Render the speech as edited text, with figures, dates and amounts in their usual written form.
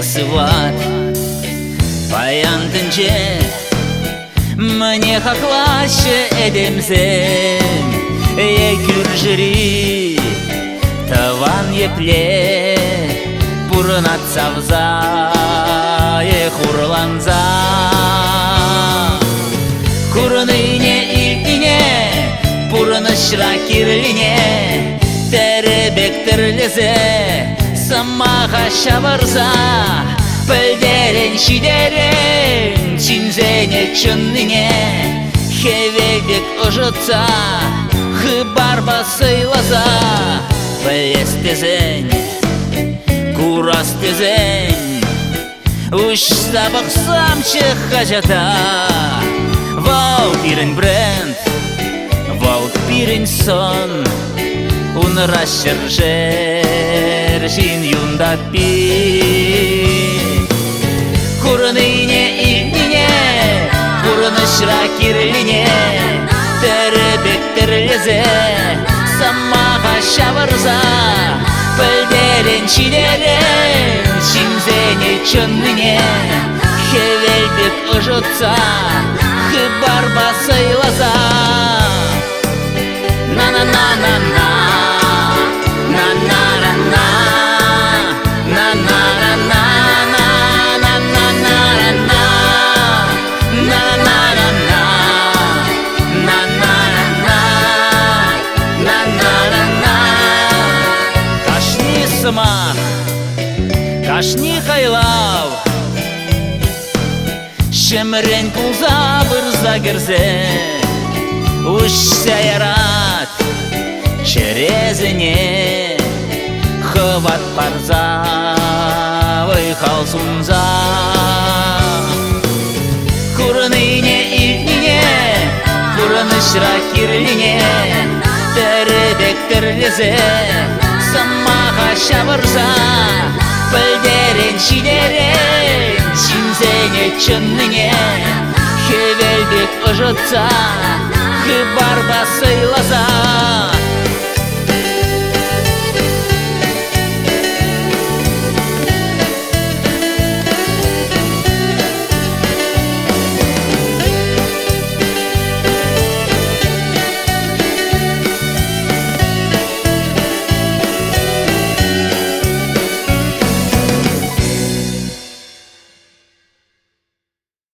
сыват Баян тінже Мне хаклашы эдемзен Екүр жири Таван епле Бурын атсавза Хурланза Курыныне илине Бурынышра кирлине Теребек тірлізе Самаға шабырза Пілдерен шидерен Чинзене чынныне Хевелдек ұжытса Хыбарба сыйлаза Білестезен Курастезен Ушта бақсамчы қажата Вау пирен бренд Вау пирен сон Унырашыр жер Жин юндат пи Курыныне илине Курынышра кирлине Теребек тірлізе Самаға шабырза Пілдерен шидерен Шинзене чынныне Хевелдек ұжытса Хыбарба сыйлаза На-на-на-на-на На-на-на-на На-на-на-на На-на-на-на На-на-на-на На-на-на-на На-на-на-на Кашни сымақ Кашни қайлау Шемірен пулза бұрза кірзе Ушся ярат Черезіне Хыват парза Выхалсунза Курыныне илине Курынышра кирлине Теребек тірлізе Самаға шабырза Пілдерен шидерен Шинзене чынныне Хевелдек ұжытса Хыбарба сыйлаза